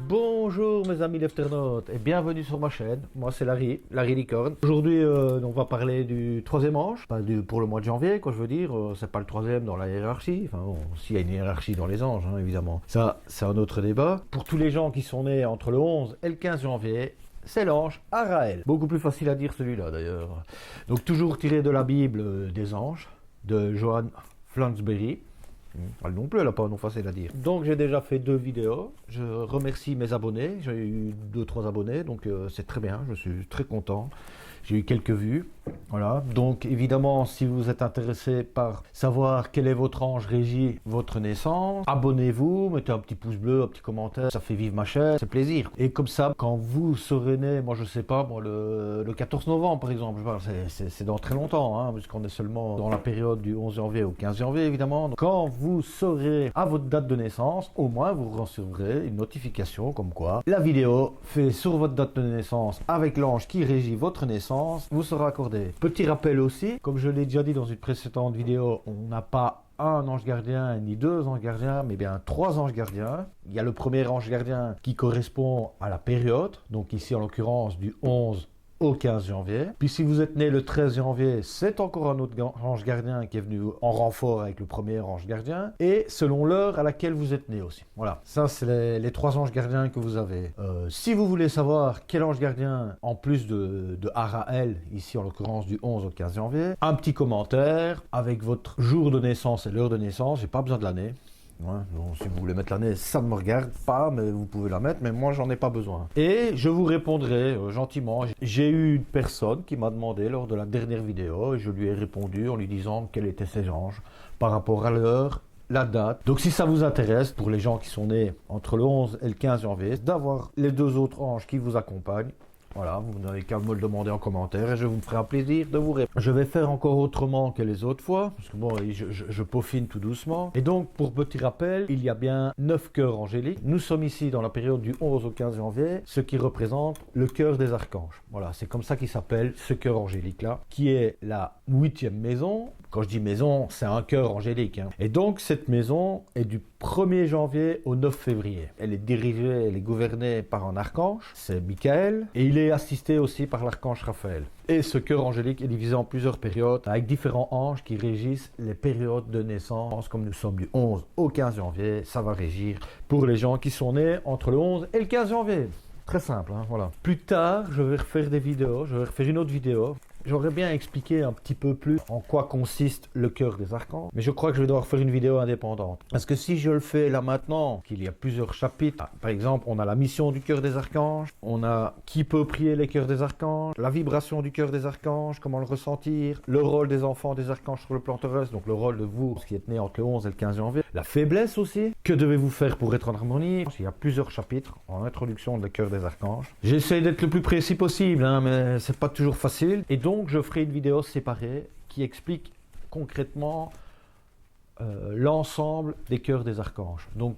Bonjour mes amis lefternautes et bienvenue sur ma chaîne. Moi c'est Larry Licorne. Aujourd'hui on va parler du troisième ange, pour le mois de janvier quoi je veux dire. C'est pas le troisième dans la hiérarchie, enfin bon, s'il y a une hiérarchie dans les anges évidemment. Ça c'est un autre débat. Pour tous les gens qui sont nés entre le 11 et le 15 janvier, c'est l'ange Araël. Beaucoup plus facile à dire celui-là d'ailleurs. Donc toujours tiré de la Bible des anges, de Johann Flansbury. Elle non plus, elle n'a pas un nom facile à dire. Donc j'ai déjà fait 2 vidéos. Je remercie mes abonnés. J'ai eu 2-3 abonnés, donc c'est très bien. Je suis très content. J'ai eu quelques vues. Voilà. Donc évidemment, si vous êtes intéressé par savoir quel est votre ange régi votre naissance, abonnez-vous, mettez un petit pouce bleu, un petit commentaire. Ça fait vivre ma chaîne, c'est plaisir. Et comme ça, quand vous serez né, moi je sais pas, moi le 14 novembre par exemple, c'est dans très longtemps, puisqu'on est seulement dans la période du 11 janvier au 15 janvier évidemment. Donc, quand vous serez à votre date de naissance, au moins vous recevrez une notification comme quoi la vidéo fait sur votre date de naissance avec l'ange qui régit votre naissance vous sera accordée. Petit rappel aussi, comme je l'ai déjà dit dans une précédente vidéo, on n'a pas un ange gardien ni 2 anges gardiens, mais bien 3 anges gardiens. Il y a le premier ange gardien qui correspond à la période, donc ici en l'occurrence du 11 au 15 janvier. Puis si vous êtes né le 13 janvier, c'est encore un autre ange gardien qui est venu en renfort avec le premier ange gardien. Et selon l'heure à laquelle vous êtes né aussi. Voilà, ça c'est les 3 anges gardiens que vous avez. Si vous voulez savoir quel ange gardien, en plus de Araël, ici en l'occurrence du 11 au 15 janvier, un petit commentaire avec votre jour de naissance et l'heure de naissance, j'ai pas besoin de l'année. Ouais, donc si vous voulez mettre l'année, ça ne me regarde pas, mais vous pouvez la mettre, mais moi j'en ai pas besoin. Et je vous répondrai gentiment. J'ai eu une personne qui m'a demandé lors de la dernière vidéo, et je lui ai répondu en lui disant quels étaient ses anges par rapport à l'heure, la date. Donc si ça vous intéresse, pour les gens qui sont nés entre le 11 et le 15 janvier, d'avoir les 2 autres anges qui vous accompagnent, voilà, vous n'avez qu'à me le demander en commentaire et je vous ferai un plaisir de vous répondre. Je vais faire encore autrement que les autres fois, parce que bon, je peaufine tout doucement. Et donc, pour petit rappel, il y a bien 9 cœurs angéliques. Nous sommes ici dans la période du 11 au 15 janvier, ce qui représente le cœur des archanges. Voilà, c'est comme ça qu'il s'appelle ce cœur angélique-là, qui est la 8e maison. Quand je dis maison, c'est un cœur angélique. Et donc, cette maison est du 1er janvier au 9 février. Elle est dirigée, elle est gouvernée par un archange, c'est Michael, et il est assisté aussi par l'archange Raphaël. Et ce cœur angélique est divisé en plusieurs périodes, avec différents anges qui régissent les périodes de naissance. Comme nous sommes du 11 au 15 janvier, ça va régir pour les gens qui sont nés entre le 11 et le 15 janvier. Très simple, voilà. Plus tard, je vais refaire des vidéos, je vais refaire une autre vidéo. J'aurais bien expliqué un petit peu plus en quoi consiste le cœur des archanges, mais je crois que je vais devoir faire une vidéo indépendante. Parce que si je le fais là maintenant, qu'il y a plusieurs chapitres, par exemple, on a la mission du cœur des archanges, on a qui peut prier les cœurs des archanges, la vibration du cœur des archanges, comment le ressentir, le rôle des enfants des archanges sur le plan terrestre, donc le rôle de vous, qui êtes né entre le 11 et le 15 janvier, la faiblesse aussi, que devez-vous faire pour être en harmonie. Il y a plusieurs chapitres en introduction de le cœur des archanges. J'essaie d'être le plus précis possible, mais c'est pas toujours facile, et donc je ferai une vidéo séparée qui explique concrètement l'ensemble des cœurs des archanges. Donc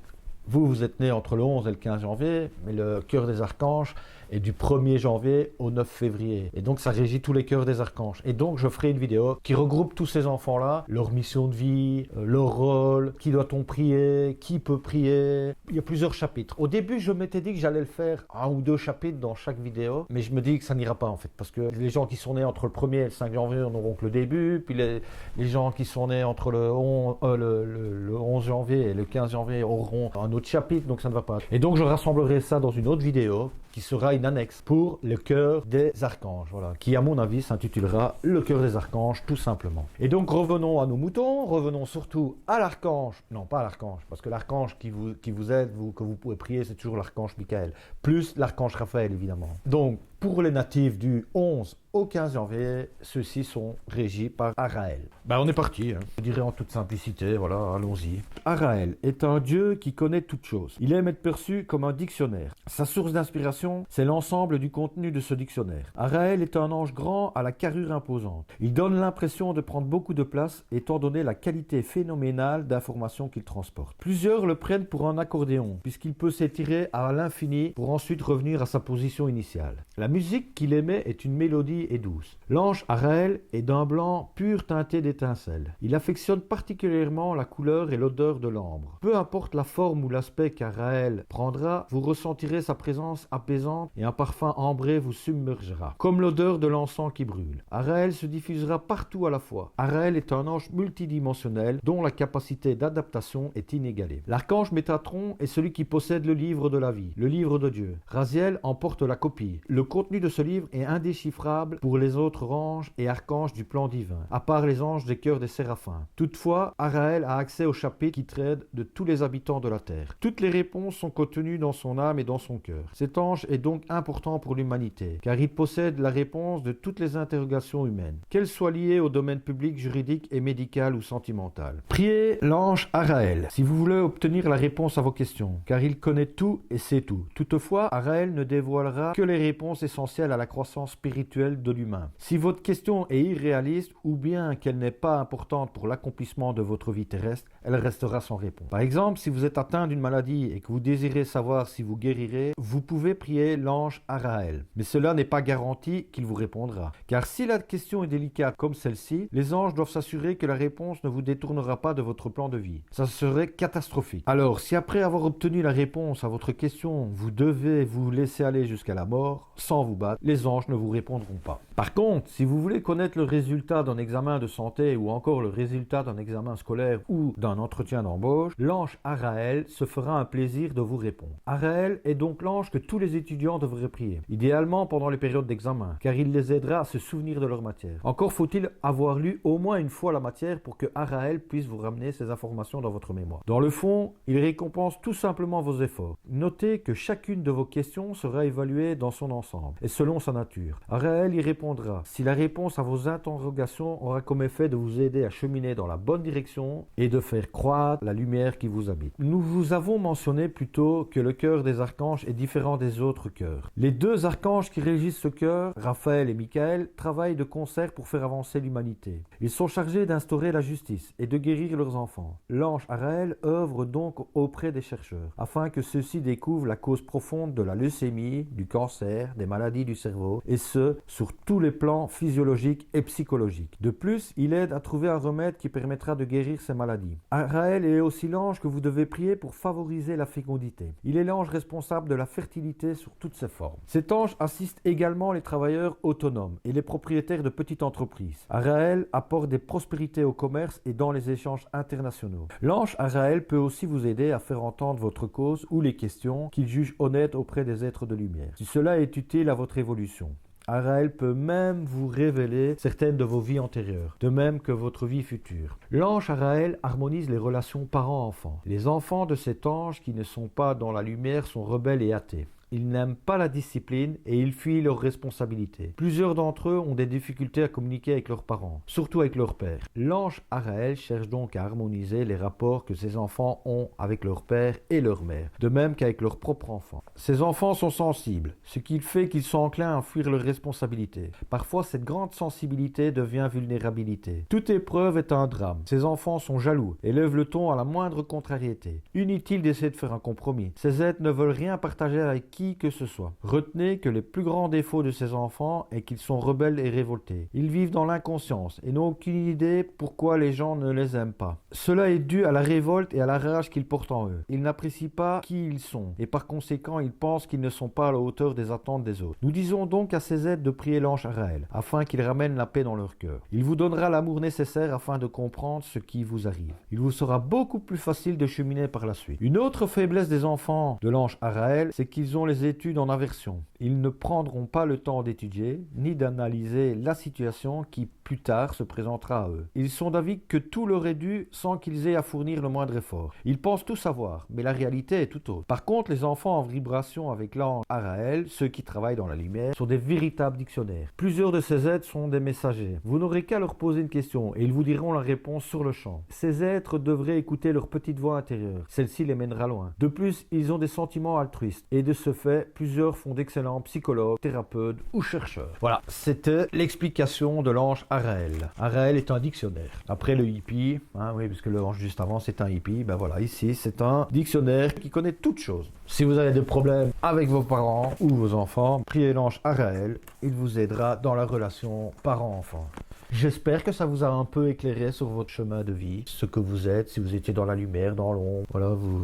vous êtes né entre le 11 et le 15 janvier, mais le cœur des archanges est du 1er janvier au 9 février. Et donc ça régit tous les cœurs des archanges. Et donc je ferai une vidéo qui regroupe tous ces enfants-là, leur mission de vie, leur rôle, qui doit-on prier, qui peut prier. Il y a plusieurs chapitres. Au début, je m'étais dit que j'allais le faire 1 ou 2 chapitres dans chaque vidéo, mais je me dis que ça n'ira pas en fait, parce que les gens qui sont nés entre le 1er et le 5 janvier n'auront que le début, puis les gens qui sont nés entre le 11 janvier et le 15 janvier auront un autre chapitre, donc ça ne va pas. Et donc je rassemblerai ça dans une autre vidéo qui sera une annexe pour le cœur des archanges, voilà, qui à mon avis s'intitulera le cœur des archanges tout simplement. Et donc revenons à nos moutons, revenons surtout à l'archange, non pas à l'archange, parce que l'archange qui vous aide, que vous pouvez prier, c'est toujours l'archange Michael, plus l'archange Raphaël évidemment. Donc pour les natifs du 11 au 15 janvier, ceux-ci sont régis par Araël. On est parti, je dirais en toute simplicité, voilà, allons-y. Araël est un dieu qui connaît toutes choses. Il aime être perçu comme un dictionnaire. Sa source d'inspiration, c'est l'ensemble du contenu de ce dictionnaire. Araël est un ange grand à la carrure imposante. Il donne l'impression de prendre beaucoup de place étant donné la qualité phénoménale d'informations qu'il transporte. Plusieurs le prennent pour un accordéon, puisqu'il peut s'étirer à l'infini pour ensuite revenir à sa position initiale. La musique qu'il aimait est une mélodie et douce. L'ange Araël est d'un blanc pur teinté d'étincelles. Il affectionne particulièrement la couleur et l'odeur de l'ambre. Peu importe la forme ou l'aspect qu'Araël prendra, vous ressentirez sa présence apaisante et un parfum ambré vous submergera, comme l'odeur de l'encens qui brûle. Araël se diffusera partout à la fois. Araël est un ange multidimensionnel dont la capacité d'adaptation est inégalée. L'archange Métatron est celui qui possède le livre de la vie, le livre de Dieu. Raziel en porte la copie. Le contenu de ce livre est indéchiffrable pour les autres anges et archanges du plan divin, à part les anges des cœurs des séraphins. Toutefois, Araël a accès au chapitre qui traite de tous les habitants de la terre. Toutes les réponses sont contenues dans son âme et dans son cœur. Cet ange est donc important pour l'humanité, car il possède la réponse de toutes les interrogations humaines, qu'elles soient liées au domaine public, juridique et médical ou sentimental. Priez l'ange Araël si vous voulez obtenir la réponse à vos questions, car il connaît tout et sait tout. Toutefois, Araël ne dévoilera que les réponses essentielles à la croissance spirituelle de l'humain. Si votre question est irréaliste ou bien qu'elle n'est pas importante pour l'accomplissement de votre vie terrestre, elle restera sans réponse. Par exemple, si vous êtes atteint d'une maladie et que vous désirez savoir si vous guérirez, vous pouvez prier l'ange Araël. Mais cela n'est pas garanti qu'il vous répondra. Car si la question est délicate comme celle-ci, les anges doivent s'assurer que la réponse ne vous détournera pas de votre plan de vie. Ça serait catastrophique. Alors, si après avoir obtenu la réponse à votre question, vous devez vous laisser aller jusqu'à la mort, sans vous battre, les anges ne vous répondront pas. Par contre, si vous voulez connaître le résultat d'un examen de santé ou encore le résultat d'un examen scolaire ou d'un entretien d'embauche, l'ange Araël se fera un plaisir de vous répondre. Araël est donc l'ange que tous les étudiants devraient prier, idéalement pendant les périodes d'examen, car il les aidera à se souvenir de leur matière. Encore faut-il avoir lu au moins une fois la matière pour que Araël puisse vous ramener ces informations dans votre mémoire. Dans le fond, il récompense tout simplement vos efforts. Notez que chacune de vos questions sera évaluée dans son ensemble et selon sa nature. Araël y répondra si la réponse à vos interrogations aura comme effet de vous aider à cheminer dans la bonne direction et de faire croître la lumière qui vous habite. Nous vous avons mentionné plus tôt que le cœur des archanges est différent des autres cœurs. Les deux archanges qui régissent ce cœur, Raphaël et Michael, travaillent de concert pour faire avancer l'humanité. Ils sont chargés d'instaurer la justice et de guérir leurs enfants. L'ange Araël œuvre donc auprès des chercheurs, afin que ceux-ci découvrent la cause profonde de la leucémie, du cancer, des maladies du cerveau, et ce, sur tous les plans physiologiques et psychologiques. De plus, il aide à trouver un remède qui permettra de guérir ces maladies. Araël est aussi l'ange que vous devez prier pour favoriser la fécondité. Il est l'ange responsable de la fertilité sur toutes ses formes. Cet ange assiste également les travailleurs autonomes et les propriétaires de petites entreprises. Araël apporte des prospérités au commerce et dans les échanges internationaux. L'ange Araël peut aussi vous aider à faire entendre votre cause ou les questions qu'il juge honnêtes auprès des êtres de lumière, si cela est utile à votre évolution. Araël peut même vous révéler certaines de vos vies antérieures, de même que votre vie future. L'ange Araël harmonise les relations parents-enfants. Les enfants de cet ange qui ne sont pas dans la lumière sont rebelles et athées. Ils n'aiment pas la discipline et ils fuient leurs responsabilités. Plusieurs d'entre eux ont des difficultés à communiquer avec leurs parents, surtout avec leur père. L'ange Araël cherche donc à harmoniser les rapports que ces enfants ont avec leur père et leur mère, de même qu'avec leurs propres enfants. Ces enfants sont sensibles, ce qui fait qu'ils sont enclins à fuir leurs responsabilités. Parfois, cette grande sensibilité devient vulnérabilité. Toute épreuve est un drame. Ces enfants sont jaloux et lèvent le ton à la moindre contrariété. Inutile d'essayer de faire un compromis. Ces êtres ne veulent rien partager avec qui que ce soit. Retenez que les plus grands défauts de ces enfants est qu'ils sont rebelles et révoltés. Ils vivent dans l'inconscience et n'ont aucune idée pourquoi les gens ne les aiment pas. Cela est dû à la révolte et à la rage qu'ils portent en eux. Ils n'apprécient pas qui ils sont et par conséquent ils pensent qu'ils ne sont pas à la hauteur des attentes des autres. Nous disons donc à ces êtres de prier l'ange Araël afin qu'il ramène la paix dans leur cœur. Il vous donnera l'amour nécessaire afin de comprendre ce qui vous arrive. Il vous sera beaucoup plus facile de cheminer par la suite. Une autre faiblesse des enfants de l'ange Araël, c'est qu'ils ont les études en aversion. Ils ne prendront pas le temps d'étudier, ni d'analyser la situation qui plus tard se présentera à eux. Ils sont d'avis que tout leur est dû sans qu'ils aient à fournir le moindre effort. Ils pensent tout savoir, mais la réalité est tout autre. Par contre, les enfants en vibration avec l'ange Araël, ceux qui travaillent dans la lumière, sont des véritables dictionnaires. Plusieurs de ces êtres sont des messagers. Vous n'aurez qu'à leur poser une question et ils vous diront la réponse sur le champ. Ces êtres devraient écouter leur petite voix intérieure. Celle-ci les mènera loin. De plus, ils ont des sentiments altruistes et de ce fait, plusieurs font d'excellents psychologues, thérapeutes ou chercheurs. Voilà, c'était l'explication de l'ange Araël. Araël est un dictionnaire. Après le hippie, hein, oui, parce que le ange juste avant c'est un hippie, ben voilà, ici c'est un dictionnaire qui connaît toutes choses. Si vous avez des problèmes avec vos parents ou vos enfants, priez l'ange Araël, il vous aidera dans la relation parent-enfant. J'espère que ça vous a un peu éclairé sur votre chemin de vie, ce que vous êtes, si vous étiez dans la lumière, dans l'ombre. Voilà, vous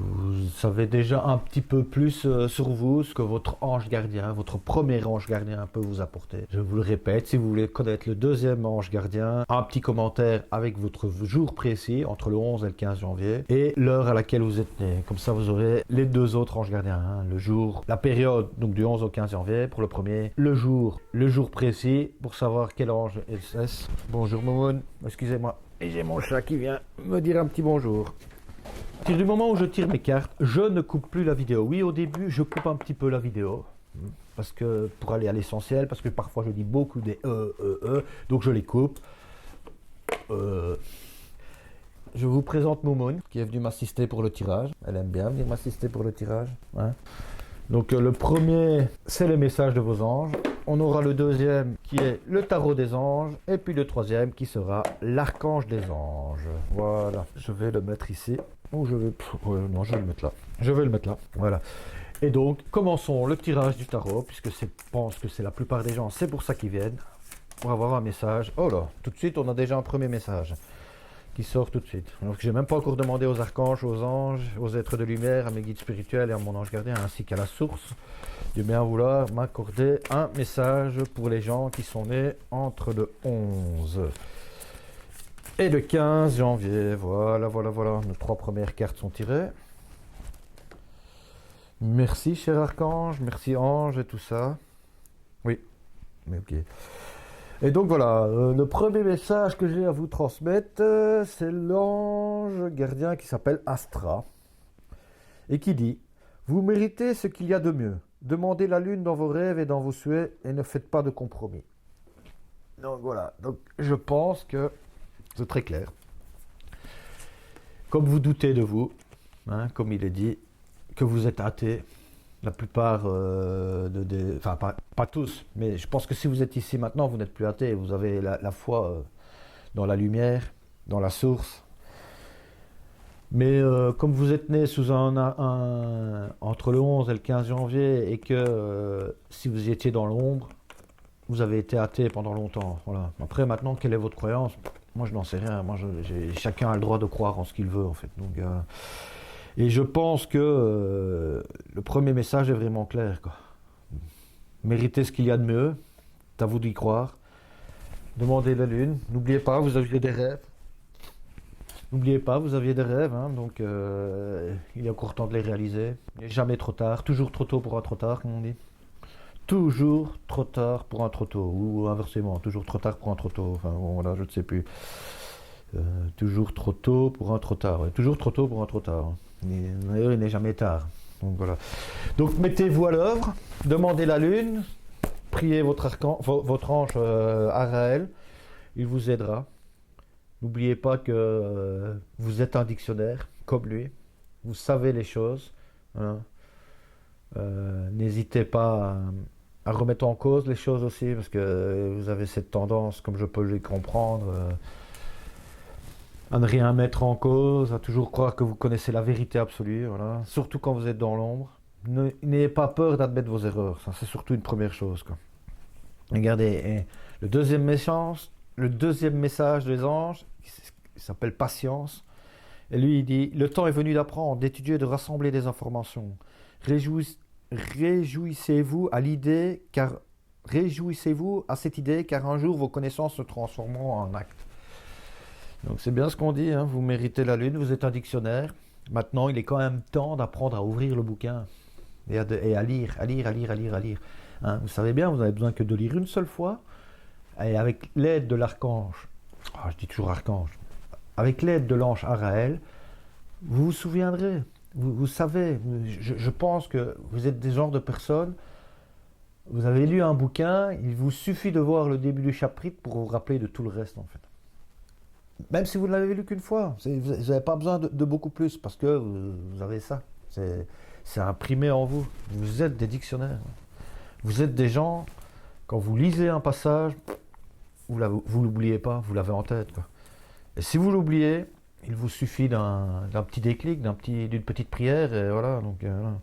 savez déjà un petit peu plus sur vous, ce que votre ange gardien, votre premier ange gardien peut vous apporter. Je vous le répète, si vous voulez connaître le deuxième ange gardien, un petit commentaire avec votre jour précis, entre le 11 et le 15 janvier, et l'heure à laquelle vous êtes né. Comme ça, vous aurez les deux autres anges gardiens, hein, le jour, la période, donc du 11 au 15 janvier pour le premier, le jour précis pour savoir quel ange est-ce. Bonjour Momoun, excusez-moi, et j'ai mon chat qui vient me dire un petit bonjour. À partir du moment où je tire mes cartes, je ne coupe plus la vidéo. Oui, au début, je coupe un petit peu la vidéo, parce que pour aller à l'essentiel, parce que parfois je dis beaucoup des donc je les coupe. Je vous présente Momoun, qui est venue m'assister pour le tirage. Elle aime bien venir m'assister pour le tirage. Hein. Donc le premier, c'est le message de vos anges. On aura le deuxième qui est le tarot des anges. Et puis le troisième qui sera l'archange des anges. Voilà. Je vais le mettre ici. Ou je vais... non, je vais le mettre là. Je vais le mettre là. Voilà. Et donc, commençons le tirage du tarot. Puisque je pense que c'est la plupart des gens, c'est pour ça qu'ils viennent. Pour avoir un message. Oh là, tout de suite, on a déjà un premier message qui sort tout de suite. Donc, j'ai même pas encore demandé aux archanges, aux anges, aux êtres de lumière, à mes guides spirituels et à mon ange gardien, ainsi qu'à la source, de bien vouloir m'accorder un message pour les gens qui sont nés entre le 11 et le 15 janvier. Voilà. Nos 3 premières cartes sont tirées. Merci, cher archange, merci ange et tout ça. Oui, mais ok. Et donc voilà, le premier message que j'ai à vous transmettre, c'est l'ange gardien qui s'appelle Astra et qui dit « Vous méritez ce qu'il y a de mieux. Demandez la lune dans vos rêves et dans vos souhaits et ne faites pas de compromis. » Donc voilà, donc je pense que c'est très clair. Comme vous doutez de vous, hein, comme il est dit, que vous êtes athée, la plupart, enfin pas tous, mais je pense que si vous êtes ici maintenant, vous n'êtes plus athée, vous avez la foi dans la lumière, dans la source. Mais comme vous êtes né sous entre le 11 et le 15 janvier, et que si vous étiez dans l'ombre, vous avez été athée pendant longtemps. Voilà. Après, maintenant, quelle est votre croyance? Moi, je n'en sais rien. Moi, chacun a le droit de croire en ce qu'il veut, en fait. Donc, et je pense que le premier message est vraiment clair, quoi. Méritez ce qu'il y a de mieux, c'est à vous d'y croire. Demandez la lune. N'oubliez pas, vous aviez des rêves. N'oubliez pas, vous aviez des rêves, hein, donc il est encore temps de les réaliser. Il n'est jamais trop tard, toujours trop tôt pour un trop tard, comme on dit. Toujours trop tard pour un trop tôt, ou inversement, toujours trop tard pour un trop tôt. Enfin bon, voilà, je ne sais plus. Toujours trop tôt pour un trop tard. Ouais. Toujours trop tôt pour un trop tard. D'ailleurs, il n'est jamais tard. Donc voilà. Donc mettez-vous à l'œuvre, demandez la lune, priez votre ange Araël, il vous aidera. N'oubliez pas que vous êtes un dictionnaire, comme lui. Vous savez les choses. Hein. N'hésitez pas à remettre en cause les choses aussi, parce que vous avez cette tendance, comme je peux le comprendre, à ne rien mettre en cause, à toujours croire que vous connaissez la vérité absolue, voilà. Surtout quand vous êtes dans l'ombre. N'ayez pas peur d'admettre vos erreurs, ça c'est surtout une première chose, quoi. Regardez, le deuxième message des anges, qui s'appelle patience, et lui il dit « Le temps est venu d'apprendre, d'étudier et de rassembler des informations. Réjouissez-vous à cette idée, car un jour vos connaissances se transformeront en actes. » Donc c'est bien ce qu'on dit, hein, vous méritez la lune, vous êtes un dictionnaire. Maintenant, il est quand même temps d'apprendre à ouvrir le bouquin et à lire. Hein, vous savez bien, vous n'avez besoin que de lire une seule fois. Et avec l'aide de l'archange, je dis toujours archange, avec l'aide de l'ange Araël, vous vous souviendrez, vous savez, je pense que vous êtes des genres de personnes, vous avez lu un bouquin, il vous suffit de voir le début du chapitre pour vous rappeler de tout le reste en fait. Même si vous ne l'avez lu qu'une fois, vous n'avez pas besoin de beaucoup plus parce que vous avez ça. c'est imprimé en vous. Vous êtes des dictionnaires. Vous êtes des gens, quand vous lisez un passage, vous l'oubliez pas, vous l'avez en tête, quoi. Et si vous l'oubliez, il vous suffit d'un petit déclic, d'une petite prière, et voilà. Voilà.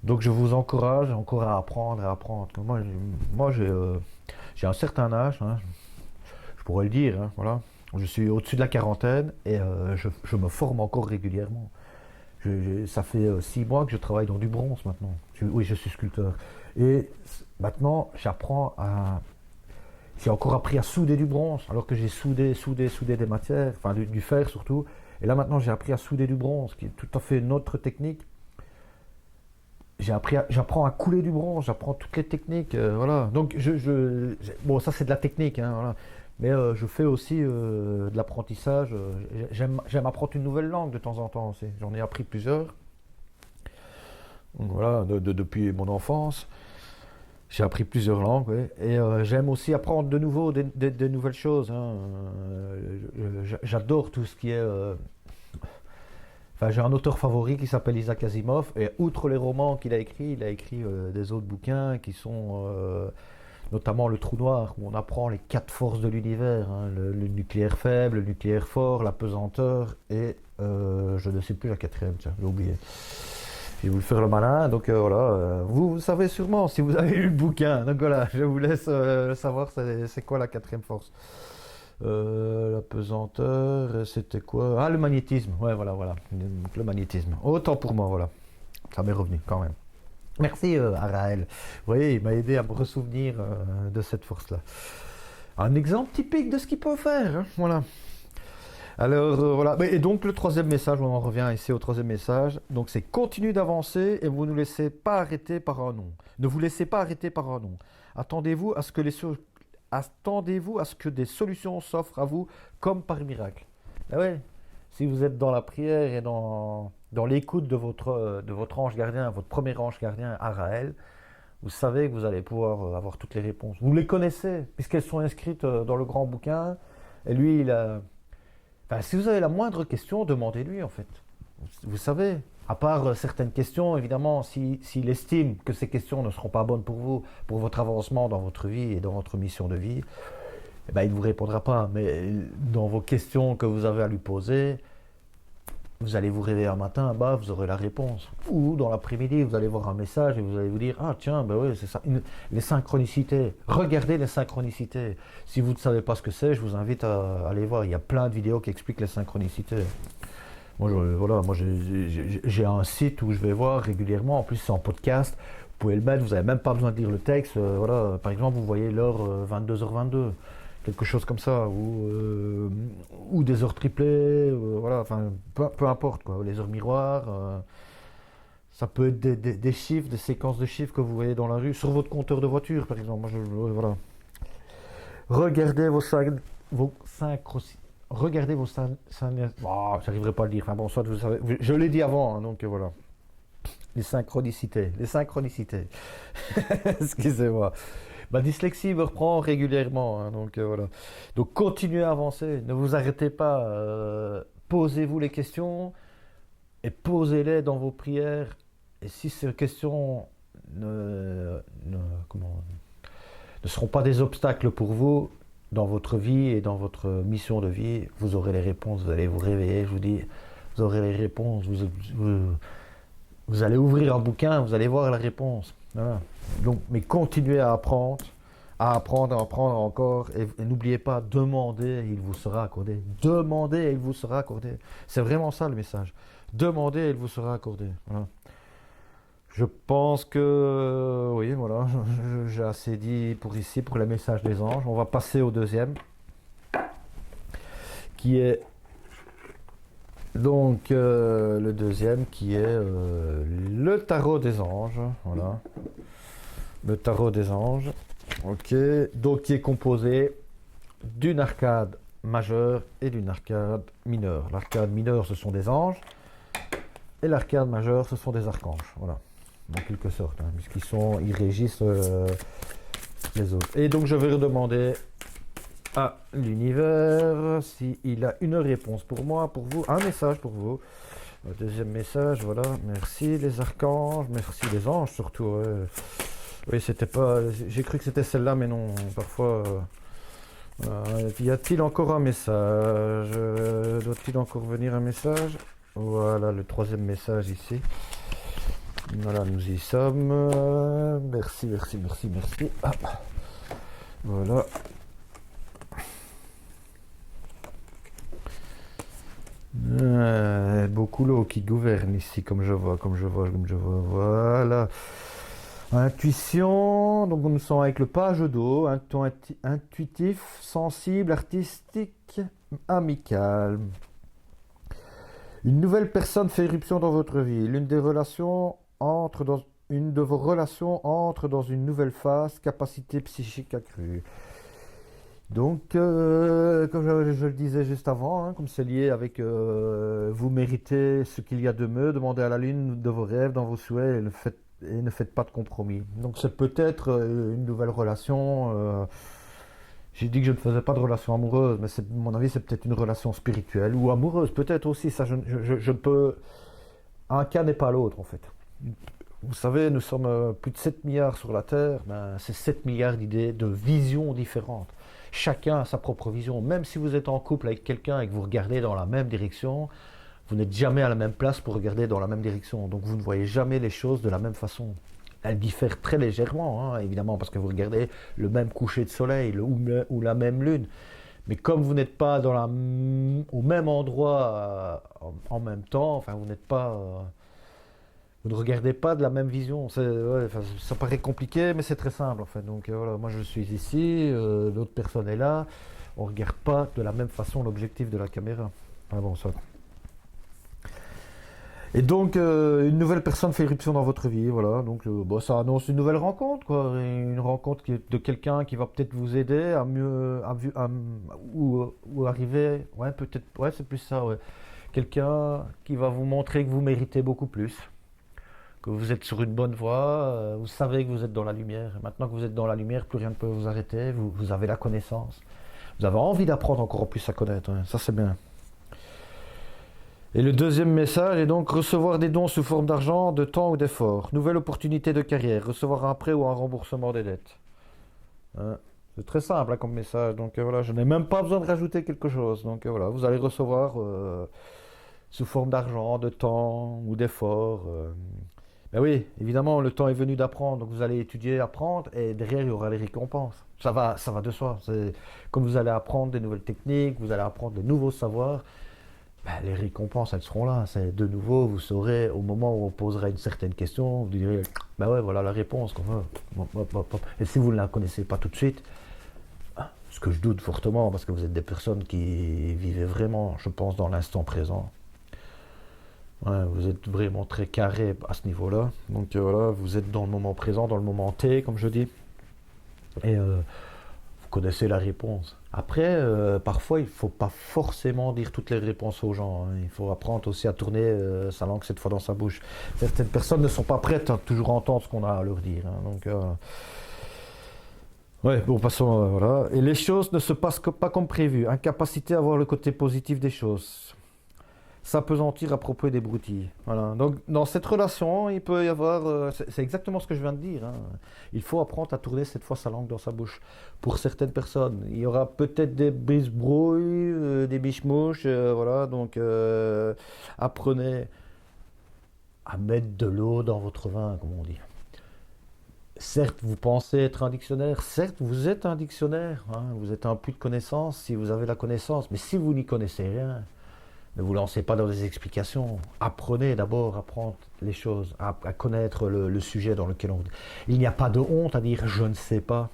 Donc je vous encourage encore à apprendre, à apprendre. Moi j'ai un certain âge, hein, je pourrais le dire, hein, voilà. Je suis au-dessus de la quarantaine et je me forme encore régulièrement. Ça fait 6 mois que je travaille dans du bronze maintenant. Oui, je suis sculpteur. Et maintenant, j'ai encore appris à souder du bronze, alors que j'ai soudé des matières, enfin du fer surtout. Et là maintenant, j'ai appris à souder du bronze, qui est tout à fait une autre technique. J'apprends à couler du bronze, j'apprends toutes les techniques, voilà. Donc bon, ça c'est de la technique, hein, voilà. Mais je fais aussi de l'apprentissage. J'aime apprendre une nouvelle langue de temps en temps aussi. J'en ai appris plusieurs. Donc, voilà, depuis mon enfance, j'ai appris plusieurs langues, ouais. Et j'aime aussi apprendre de nouveau des nouvelles choses, hein. J'adore tout ce qui est. Enfin, j'ai un auteur favori qui s'appelle Isaac Asimov, et outre les romans qu'il a écrits, il a écrit des autres bouquins qui sont notamment Le Trou Noir, où on apprend les 4 forces de l'univers, hein, le nucléaire faible, le nucléaire fort, la pesanteur, et je ne sais plus la 4e, tiens, j'ai oublié. Je vais vous le faire le malin, donc voilà, vous savez sûrement si vous avez lu le bouquin, donc voilà, je vous laisse savoir c'est quoi la 4e force. La pesanteur, c'était quoi? Ah, le magnétisme, ouais, voilà, donc, le magnétisme. Autant pour moi, voilà, ça m'est revenu quand même. Merci Araël. Vous voyez, il m'a aidé à me ressouvenir de cette force-là. Un exemple typique de ce qu'il peut faire, hein, voilà. Alors voilà, et donc le 3e message, on en revient ici au 3e message. Donc c'est continue d'avancer et vous ne laissez pas arrêter par un non. Ne vous laissez pas arrêter par un non. Attendez-vous à ce que des solutions s'offrent à vous comme par miracle. Ah ouais, si vous êtes dans la prière et dans l'écoute de votre ange gardien, votre premier ange gardien, Araël, vous savez que vous allez pouvoir avoir toutes les réponses. Vous les connaissez, puisqu'elles sont inscrites dans le grand bouquin. Et lui, enfin, si vous avez la moindre question, demandez-lui en fait. Vous savez, à part certaines questions, évidemment, s'il estime que ces questions ne seront pas bonnes pour vous, pour votre avancement dans votre vie et dans votre mission de vie, eh ben, il ne vous répondra pas. Mais dans vos questions que vous avez à lui poser, vous allez vous réveiller un matin, bah, vous aurez la réponse. Ou dans l'après-midi, vous allez voir un message et vous allez vous dire « Ah tiens, ben oui, c'est ça. » Les synchronicités. Regardez les synchronicités. Si vous ne savez pas ce que c'est, je vous invite à aller voir. Il y a plein de vidéos qui expliquent les synchronicités. Moi, j'ai un site où je vais voir régulièrement. En plus, c'est en podcast. Vous pouvez le mettre, vous n'avez même pas besoin de lire le texte. Voilà. Par exemple, vous voyez l'heure 22h22. Quelque chose comme ça, ou des heures triplées, voilà, enfin, peu importe, quoi, les heures miroirs, ça peut être des chiffres, des séquences de chiffres que vous voyez dans la rue, sur votre compteur de voiture, par exemple. Voilà. Regardez j'arriverai pas à le dire, enfin bon, soit vous savez, je l'ai dit avant, hein, donc voilà. Les synchronicités, excusez-moi. Ma dyslexie me reprend régulièrement, hein, donc voilà. Donc continuez à avancer, ne vous arrêtez pas, posez-vous les questions et posez-les dans vos prières. Et si ces questions ne seront pas des obstacles pour vous dans votre vie et dans votre mission de vie, vous aurez les réponses, vous allez vous réveiller, je vous dis, vous aurez les réponses, vous allez ouvrir un bouquin, vous allez voir la réponse. Voilà. Donc, mais continuez à apprendre encore, et n'oubliez pas, demandez et il vous sera accordé. Demandez et il vous sera accordé. C'est vraiment ça le message. Demandez et il vous sera accordé. Voilà. Je pense que, oui, voilà, j'ai assez dit pour ici, pour le message des anges. On va passer au 2e, qui est donc le 2e, qui est le tarot des anges. Voilà. Le tarot des anges, ok, donc qui est composé d'une arcade majeure et d'une arcade mineure. L'arcade mineure, ce sont des anges, et l'arcade majeure, ce sont des archanges, voilà, en quelque sorte, hein, puisqu'ils régissent les autres. Et donc je vais redemander à l'univers s'il a une réponse pour moi, pour vous, un message pour vous. Le deuxième message, voilà. Merci les archanges, merci les anges surtout. Ouais. Oui, c'était pas. J'ai cru que c'était celle-là, mais non. Parfois. Y a-t-il encore un message? Doit-il encore venir un message? Voilà, le troisième message ici. Voilà, nous y sommes. Merci, merci, merci, merci. Ah. Voilà. Beaucoup l'eau qui gouverne ici, comme je vois. Voilà. Intuition, donc nous sommes avec le page d'eau, un ton intuitif, sensible, artistique, amical. Une nouvelle personne fait irruption dans votre vie. Une de vos relations entre dans une nouvelle phase, capacité psychique accrue. Donc, comme je le disais juste avant, hein, comme c'est lié avec vous méritez ce qu'il y a de mieux, demandez à la lune de vos rêves, dans vos souhaits, et ne faites pas de compromis. Donc, c'est peut-être une nouvelle relation. J'ai dit que je ne faisais pas de relation amoureuse, mais à mon avis, c'est peut-être une relation spirituelle ou amoureuse, peut-être aussi. Ça, je peux. Un cas n'est pas l'autre, en fait. Vous savez, nous sommes plus de 7 milliards sur la Terre, ben, c'est 7 milliards d'idées, de visions différentes. Chacun a sa propre vision. Même si vous êtes en couple avec quelqu'un et que vous regardez dans la même direction, vous n'êtes jamais à la même place pour regarder dans la même direction. Donc vous ne voyez jamais les choses de la même façon. Elles diffèrent très légèrement, hein, évidemment, parce que vous regardez le même coucher de soleil ou la même lune. Mais comme vous n'êtes pas au même endroit en même temps, enfin vous n'êtes pas... vous ne regardez pas de la même vision. Ouais, ça paraît compliqué, mais c'est très simple en fait. Donc voilà, moi je suis ici, l'autre personne est là. On ne regarde pas de la même façon l'objectif de la caméra. Ah bon, ça. Et donc, une nouvelle personne fait irruption dans votre vie. Voilà, donc bon, ça annonce une nouvelle rencontre, quoi. Une rencontre de quelqu'un qui va peut-être vous aider à mieux. Ou arriver. Ouais, peut-être. Ouais, c'est plus ça, ouais. Quelqu'un qui va vous montrer que vous méritez beaucoup plus, que vous êtes sur une bonne voie, vous savez que vous êtes dans la lumière. Et maintenant que vous êtes dans la lumière, plus rien ne peut vous arrêter, vous avez la connaissance. Vous avez envie d'apprendre encore plus à connaître, hein. Ça c'est bien. Et le deuxième message est donc recevoir des dons sous forme d'argent, de temps ou d'effort. Nouvelle opportunité de carrière, recevoir un prêt ou un remboursement des dettes. Hein. C'est très simple hein, comme message, donc voilà, je n'ai même pas besoin de rajouter quelque chose. Donc voilà, vous allez recevoir sous forme d'argent, de temps ou d'effort. Ben oui, évidemment, le temps est venu d'apprendre, donc vous allez étudier, apprendre, et derrière, il y aura les récompenses. Ça va de soi. Comme vous allez apprendre des nouvelles techniques, vous allez apprendre des nouveaux savoirs, ben, les récompenses, elles seront là. C'est de nouveau, vous saurez, au moment où on posera une certaine question, vous direz, ben ouais, voilà la réponse. Et si vous ne la connaissez pas tout de suite, ce que je doute fortement, parce que vous êtes des personnes qui vivent vraiment, je pense, dans l'instant présent. Ouais, vous êtes vraiment très carré à ce niveau-là. Donc voilà, vous êtes dans le moment présent, dans le moment T, comme je dis. Et vous connaissez la réponse. Après, parfois, il ne faut pas forcément dire toutes les réponses aux gens. Hein. Il faut apprendre aussi à tourner sa langue cette fois dans sa bouche. Certaines personnes ne sont pas prêtes à toujours entendre ce qu'on a à leur dire. Hein. Donc, ouais, bon, passons, voilà. Et les choses ne se passent pas comme prévu. Incapacité à voir le côté positif des choses. S'apesantir à propos des broutilles. Voilà. Donc, dans cette relation, il peut y avoir... c'est exactement ce que je viens de dire. Hein. Il faut apprendre à tourner cette fois sa langue dans sa bouche. Pour certaines personnes, il y aura peut-être des brise-brouilles, des biche-mouches. Voilà. Donc, apprenez à mettre de l'eau dans votre vin, comme on dit. Certes, vous pensez être un dictionnaire. Certes, vous êtes un dictionnaire. Hein. Vous êtes un puits de connaissances si vous avez la connaissance. Mais si vous n'y connaissez rien... ne vous lancez pas dans des explications. Apprenez d'abord à apprendre les choses, à connaître le sujet dans lequel on... Il n'y a pas de honte à dire « je ne sais pas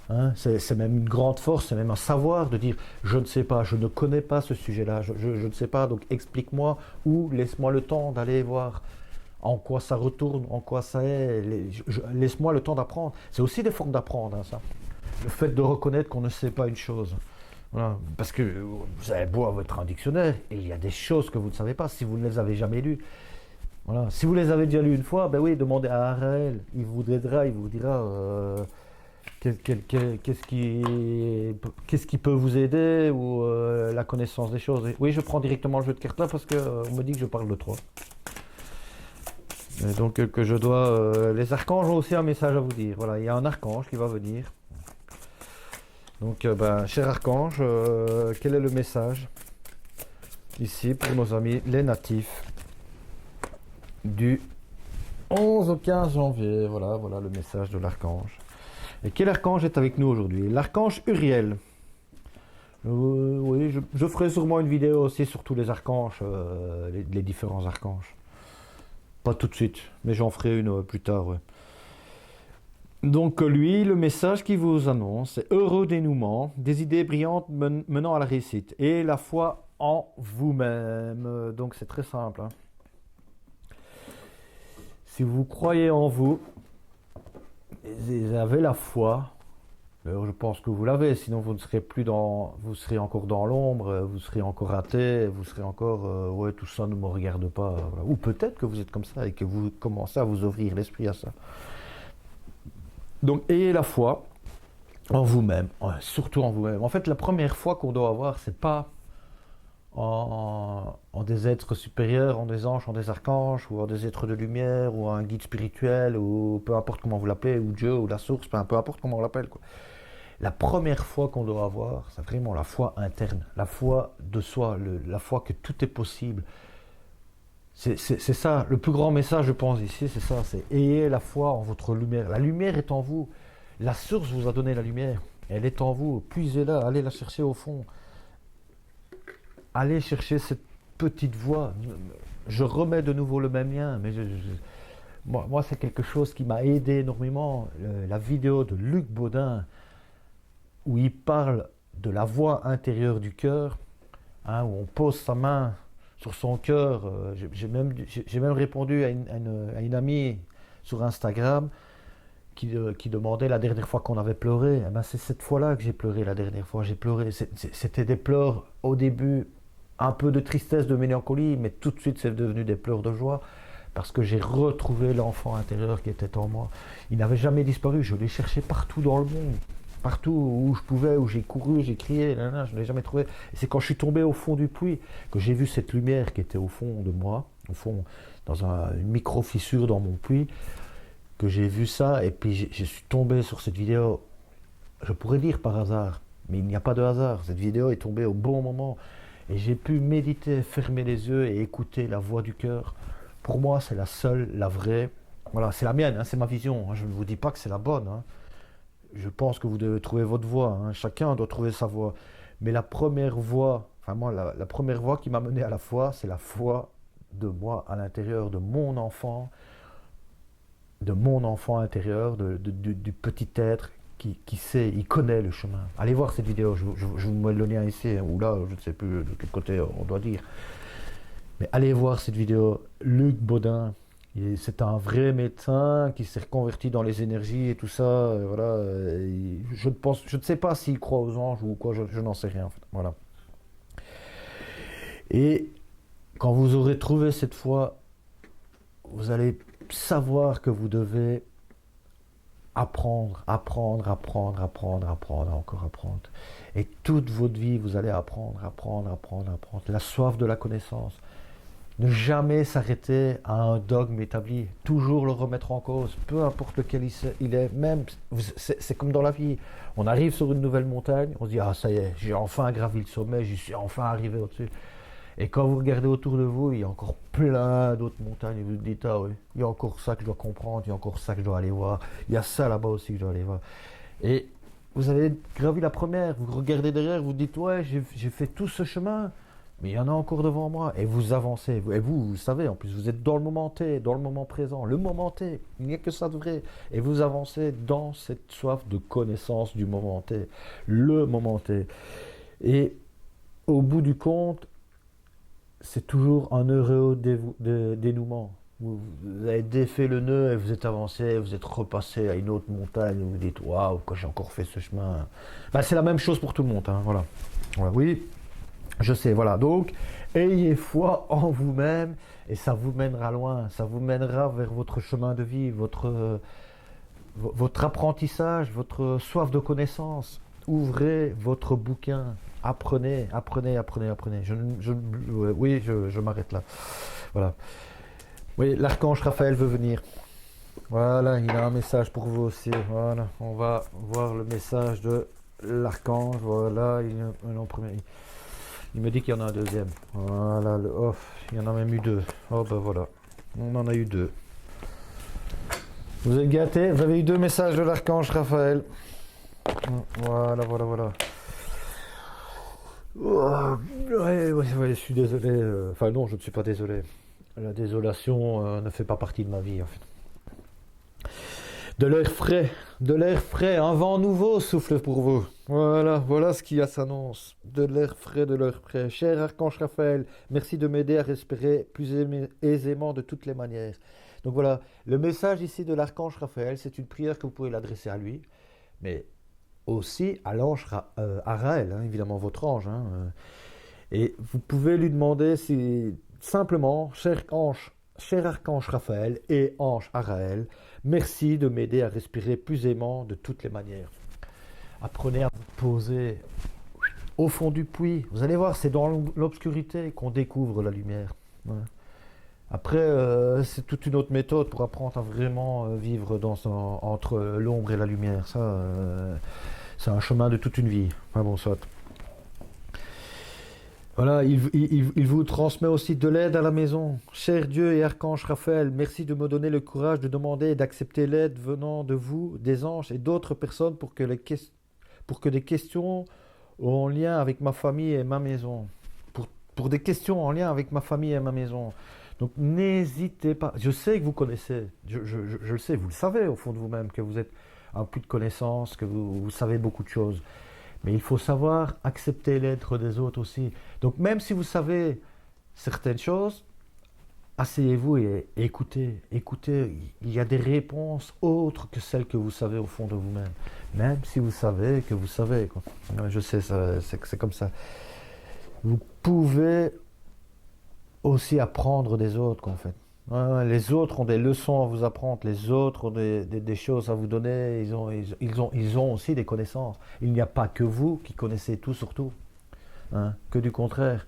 hein ». C'est même une grande force, c'est même un savoir de dire « je ne sais pas, je ne connais pas ce sujet-là, je ne sais pas, donc explique-moi ou laisse-moi le temps d'aller voir en quoi ça retourne, en quoi ça est, laisse-moi le temps d'apprendre ». C'est aussi des formes d'apprendre, hein, ça. Le fait de reconnaître qu'on ne sait pas une chose. Voilà, parce que vous avez beau avoir un dictionnaire, et il y a des choses que vous ne savez pas si vous ne les avez jamais lues. Voilà. Si vous les avez déjà lues une fois, ben oui, demandez à Araël, il vous aidera, il vous dira Qu'est-ce qui peut vous aider ou la connaissance des choses. Oui, je prends directement le jeu de cartes là parce qu'on me dit que je parle de trop. Et donc que je dois... les archanges ont aussi un message à vous dire. Voilà, il y a un archange qui va venir. Donc, cher archange, quel est le message ici pour nos amis les natifs du 11 au 15 janvier? Voilà le message de l'archange. Et quel archange est avec nous aujourd'hui? L'archange Uriel. Oui, je ferai sûrement une vidéo aussi sur tous les archanges, les différents archanges. Pas tout de suite, mais j'en ferai une plus tard. Ouais. Donc lui, le message qu'il vous annonce, c'est heureux dénouement, des idées brillantes menant à la réussite et la foi en vous-même. Donc c'est très simple. Hein. Si vous croyez en vous, vous avez la foi. D'ailleurs, je pense que vous l'avez, sinon vous ne serez plus vous serez encore dans l'ombre, vous serez encore raté, vous serez encore, ouais, tout ça ne me regarde pas. Voilà. Ou peut-être que vous êtes comme ça et que vous commencez à vous ouvrir l'esprit à ça. Donc, ayez la foi en vous-même, ouais, surtout en vous-même. En fait, la première foi qu'on doit avoir, c'est pas en des êtres supérieurs, en des anges, en des archanges, ou en des êtres de lumière, ou un guide spirituel, ou peu importe comment vous l'appelez, ou Dieu, ou la source, peu importe comment on l'appelle, quoi. La première foi qu'on doit avoir, c'est vraiment la foi interne, la foi de soi, la foi que tout est possible. C'est ça, le plus grand message, je pense, ici, c'est ça, c'est ayez la foi en votre lumière. La lumière est en vous. La source vous a donné la lumière. Elle est en vous. Puisez-la, allez la chercher au fond. Allez chercher cette petite voix. Je remets de nouveau le même lien, mais moi c'est quelque chose qui m'a aidé énormément. La vidéo de Luc Baudin, où il parle de la voix intérieure du cœur, hein, où on pose sa main sur son cœur. J'ai même répondu à une amie sur Instagram qui demandait la dernière fois qu'on avait pleuré. Eh ben, c'est cette fois-là que j'ai pleuré la dernière fois. J'ai pleuré. C'était des pleurs au début, un peu de tristesse, de mélancolie, mais tout de suite c'est devenu des pleurs de joie parce que j'ai retrouvé l'enfant intérieur qui était en moi. Il n'avait jamais disparu. Je l'ai cherché partout dans le monde. Partout où je pouvais, où j'ai couru, j'ai crié, je ne l'ai jamais trouvé. Et c'est quand je suis tombé au fond du puits que j'ai vu cette lumière qui était au fond de moi, au fond, dans une micro-fissure dans mon puits, que j'ai vu ça, et puis je suis tombé sur cette vidéo, je pourrais dire par hasard, mais il n'y a pas de hasard. Cette vidéo est tombée au bon moment, et j'ai pu méditer, fermer les yeux et écouter la voix du cœur. Pour moi, c'est la seule, la vraie. Voilà, c'est la mienne, hein, c'est ma vision. Je ne vous dis pas que c'est la bonne. Hein. Je pense que vous devez trouver votre voie. Hein. Chacun doit trouver sa voie. Mais la première voie, enfin moi, la première voie qui m'a mené à la foi, c'est la foi de moi à l'intérieur, de mon enfant intérieur, du petit être qui sait, il connaît le chemin. Allez voir cette vidéo, je vous mets le lien ici, ou là, je ne sais plus de quel côté on doit dire. Mais allez voir cette vidéo, Luc Baudin. C'est un vrai médecin qui s'est reconverti dans les énergies et tout ça. Voilà. Je ne sais pas s'il croit aux anges ou quoi, je n'en sais rien. En fait. Voilà. Et quand vous aurez trouvé cette foi, vous allez savoir que vous devez apprendre. Et toute votre vie, vous allez apprendre. La soif de la connaissance. Ne jamais s'arrêter à un dogme établi, toujours le remettre en cause, peu importe lequel il est, même, c'est comme dans la vie, on arrive sur une nouvelle montagne, on se dit, ah ça y est, j'ai enfin gravi le sommet, j'y suis enfin arrivé au-dessus. Et quand vous regardez autour de vous, il y a encore plein d'autres montagnes, et vous vous dites, ah oui, il y a encore ça que je dois comprendre, il y a encore ça que je dois aller voir, il y a ça là-bas aussi que je dois aller voir. Et vous avez gravi la première, vous regardez derrière, vous dites, ouais, j'ai fait tout ce chemin, mais il y en a encore devant moi, et vous avancez, et vous savez, en plus, vous êtes dans le moment T, dans le moment présent, le moment T, il n'y a que ça de vrai, et vous avancez dans cette soif de connaissance du moment T, le moment T. Et au bout du compte, c'est toujours un heureux dénouement. Vous avez défait le nœud et vous êtes avancé, vous êtes repassé à une autre montagne, vous vous dites, waouh, j'ai encore fait ce chemin. Ben, c'est la même chose pour tout le monde, hein, voilà. Oui. Je sais, voilà. Donc, ayez foi en vous-même et ça vous mènera loin. Ça vous mènera vers votre chemin de vie, votre votre apprentissage, votre soif de connaissance. Ouvrez votre bouquin, apprenez, apprenez, apprenez, apprenez. Oui, je m'arrête là. Voilà. Oui, l'archange Raphaël veut venir. Voilà, il a un message pour vous aussi. Voilà, on va voir le message de l'archange. Voilà, il est en premier. Il me dit qu'il y en a un deuxième. Voilà, il y en a même eu deux. Oh ben voilà, on en a eu deux. Vous êtes gâtés, vous avez eu deux messages de l'archange Raphaël. Voilà, voilà, voilà. Ouais, je suis désolé. Enfin non, je ne suis pas désolé. La désolation ne fait pas partie de ma vie en fait. De l'air frais, un vent nouveau souffle pour vous. Voilà, voilà ce qui s'annonce. De l'air frais, de l'air frais. Cher archange Raphaël, merci de m'aider à respirer plus aisément de toutes les manières. Donc voilà, le message ici de l'archange Raphaël, c'est une prière que vous pouvez l'adresser à lui, mais aussi à l'ange Araël, hein, évidemment votre ange. Hein, et vous pouvez lui demander si simplement, cher archange Raphaël et ange Araël, merci de m'aider à respirer plus aisément de toutes les manières. Apprenez à vous poser au fond du puits. Vous allez voir, c'est dans l'obscurité qu'on découvre la lumière. Ouais. Après, c'est toute une autre méthode pour apprendre à vraiment vivre entre l'ombre et la lumière. Ça, c'est un chemin de toute une vie. Enfin bon, soit. Voilà, il vous transmet aussi de l'aide à la maison. Cher Dieu et archange Raphaël, merci de me donner le courage de demander et d'accepter l'aide venant de vous, des anges et d'autres personnes pour que des questions en lien avec ma famille et ma maison. Pour des questions en lien avec ma famille et ma maison. Donc n'hésitez pas. Je sais que vous connaissez, je le sais, vous le savez au fond de vous-même, que vous êtes un puits de connaissances, que vous savez beaucoup de choses. Mais il faut savoir accepter l'être des autres aussi. Donc même si vous savez certaines choses, asseyez-vous et écoutez. Écoutez, il y a des réponses autres que celles que vous savez au fond de vous-même. Même si vous savez que vous savez, quoi. Je sais, c'est comme ça. Vous pouvez aussi apprendre des autres, quoi, en fait. Les autres ont des leçons à vous apprendre, les autres ont des choses à vous donner, ils ont aussi des connaissances. Il n'y a pas que vous qui connaissez tout sur tout, hein, que du contraire.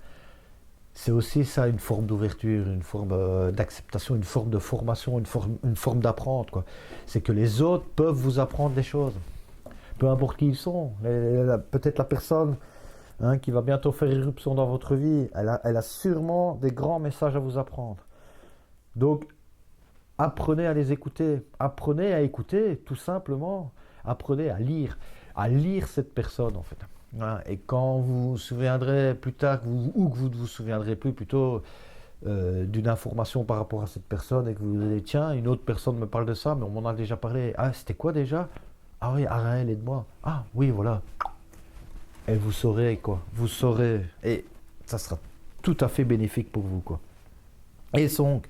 C'est aussi ça une forme d'ouverture, une forme d'acceptation, une forme de formation, une forme d'apprendre, quoi. C'est que les autres peuvent vous apprendre des choses, peu importe qui ils sont. Peut-être la personne qui va bientôt faire irruption dans votre vie, elle a sûrement des grands messages à vous apprendre. Donc, apprenez à les écouter, apprenez à écouter, tout simplement, apprenez à lire cette personne en fait. Voilà. Et quand vous vous souviendrez plus tard, ou que vous ne vous souviendrez plus plutôt d'une information par rapport à cette personne et que vous vous dites, tiens, une autre personne me parle de ça, mais on m'en a déjà parlé. Ah, c'était quoi déjà? Ah oui, Araël, aide-moi. Ah oui, voilà. Et vous saurez quoi, vous saurez, et ça sera tout à fait bénéfique pour vous, quoi. Et donc,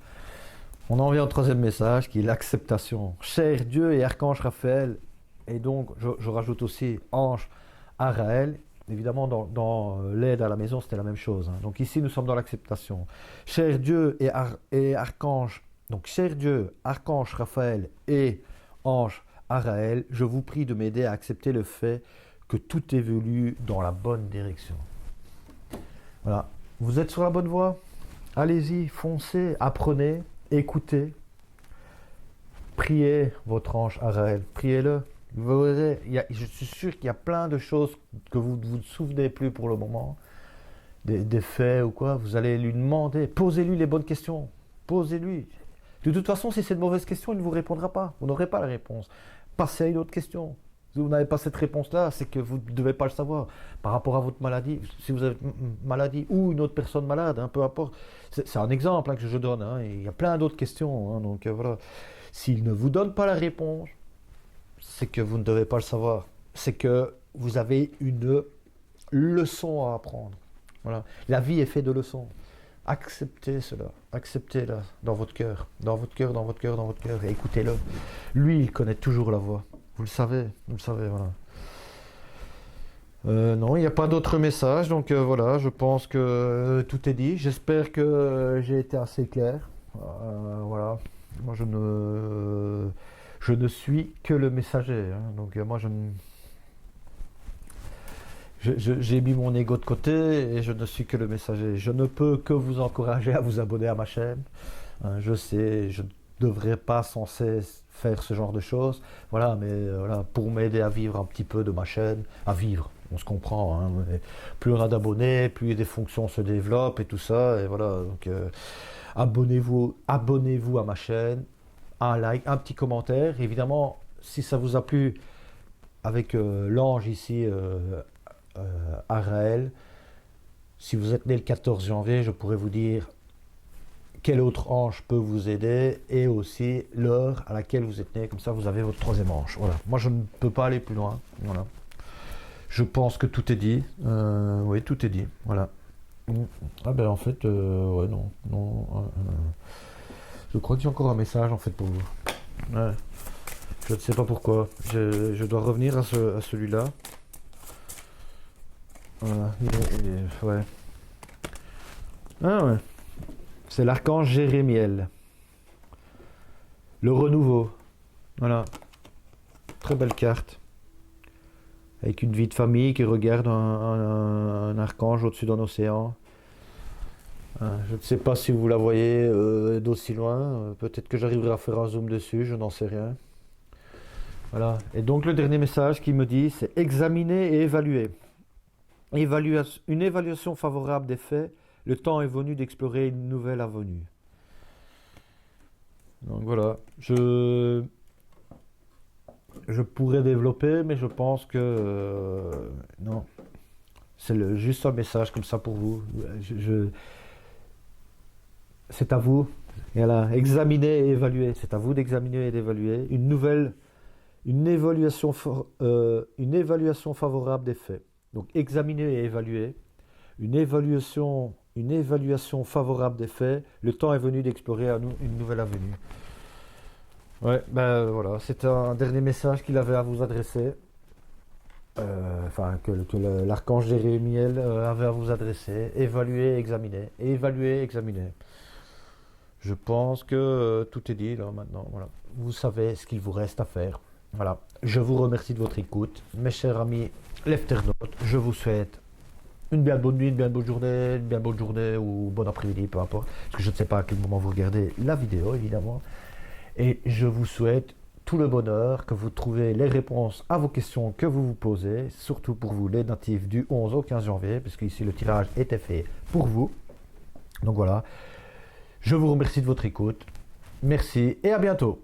on en vient au troisième message qui est l'acceptation. Cher Dieu et archange Raphaël, et donc je rajoute aussi ange Araël, évidemment dans l'aide à la maison c'était la même chose. Hein. Donc ici nous sommes dans l'acceptation. Cher Dieu et archange, donc cher Dieu, archange Raphaël et ange Araël, je vous prie de m'aider à accepter le fait que tout évolue dans la bonne direction. Voilà, vous êtes sur la bonne voie. Allez-y, foncez, apprenez, écoutez, priez votre ange Araël, priez-le. Vous verrez, je suis sûr qu'il y a plein de choses que vous ne vous souvenez plus pour le moment, des faits ou quoi. Vous allez lui demander, posez-lui les bonnes questions, posez-lui. De toute façon, si c'est de mauvaises questions, il ne vous répondra pas. Vous n'aurez pas la réponse. Passez à une autre question. Si vous n'avez pas cette réponse-là, c'est que vous ne devez pas le savoir. Par rapport à votre maladie, si vous avez une maladie ou une autre personne malade, hein, peu importe. C'est un exemple que je donne. Hein, il y a plein d'autres questions. Hein, donc voilà. S'il ne vous donne pas la réponse, c'est que vous ne devez pas le savoir. C'est que vous avez une leçon à apprendre. Voilà. La vie est faite de leçons. Acceptez cela. Acceptez-la dans votre cœur. Dans votre cœur, dans votre cœur, dans votre cœur. Et écoutez-le. Lui, il connaît toujours la voix. Vous le savez, voilà. Non, il n'y a pas d'autres messages, donc voilà, je pense que tout est dit. J'espère que j'ai été assez clair. Voilà, moi Je ne suis que le messager, hein. Donc moi j'ai mis mon ego de côté et je ne suis que le messager. Je ne peux que vous encourager à vous abonner à ma chaîne. Je sais, je ne devrais pas censé faire ce genre de choses. Voilà, mais voilà, pour m'aider à vivre un petit peu de ma chaîne, à vivre, on se comprend, hein, mais plus on a d'abonnés, plus des fonctions se développent et tout ça. Et voilà, donc abonnez-vous à ma chaîne, un like, un petit commentaire. Évidemment, si ça vous a plu, avec l'ange ici, Araël, si vous êtes né le 14 janvier, je pourrais vous dire quel autre ange peut vous aider et aussi l'heure à laquelle vous êtes né. Comme ça, vous avez votre troisième ange. Voilà. Moi, je ne peux pas aller plus loin. Voilà. Je pense que tout est dit. Oui, tout est dit. Voilà. Ah ben en fait, ouais, non. Je crois que j'ai encore un message en fait pour vous. Ouais. Je ne sais pas pourquoi. Je dois revenir à celui-là. Voilà. Ouais. Ah ouais. C'est l'archange Jérémiel. Le renouveau. Voilà. Très belle carte. Avec une vie de famille qui regarde un archange au-dessus d'un océan. Je ne sais pas si vous la voyez d'aussi loin. Peut-être que j'arriverai à faire un zoom dessus, je n'en sais rien. Voilà. Et donc le dernier message qui me dit, c'est examiner et évaluer. Une évaluation favorable des faits. Le temps est venu d'explorer une nouvelle avenue. Donc voilà. Je pourrais développer, mais je pense que non. C'est juste un message comme ça pour vous. C'est à vous. Voilà, examiner et évaluer. C'est à vous d'examiner et d'évaluer. Une évaluation favorable des faits. Donc examiner et évaluer. Une évaluation favorable des faits. Le temps est venu d'explorer une nouvelle avenue. Ouais, ben voilà, c'est un dernier message qu'il avait à vous adresser. Enfin, que l'archange Jérémiel avait à vous adresser. Évaluer, examiner. Évaluer, examiner. Je pense que tout est dit là maintenant. Voilà. Vous savez ce qu'il vous reste à faire. Voilà. Je vous remercie de votre écoute. Mes chers amis Lefternautes, je vous souhaite une bien bonne nuit, une bien bonne journée ou bon après-midi, peu importe. Parce que je ne sais pas à quel moment vous regardez la vidéo, évidemment. Et je vous souhaite tout le bonheur, que vous trouvez les réponses à vos questions que vous vous posez, surtout pour vous les natifs du 11 au 15 janvier, parce qu'ici le tirage était fait pour vous. Donc voilà. Je vous remercie de votre écoute. Merci et à bientôt.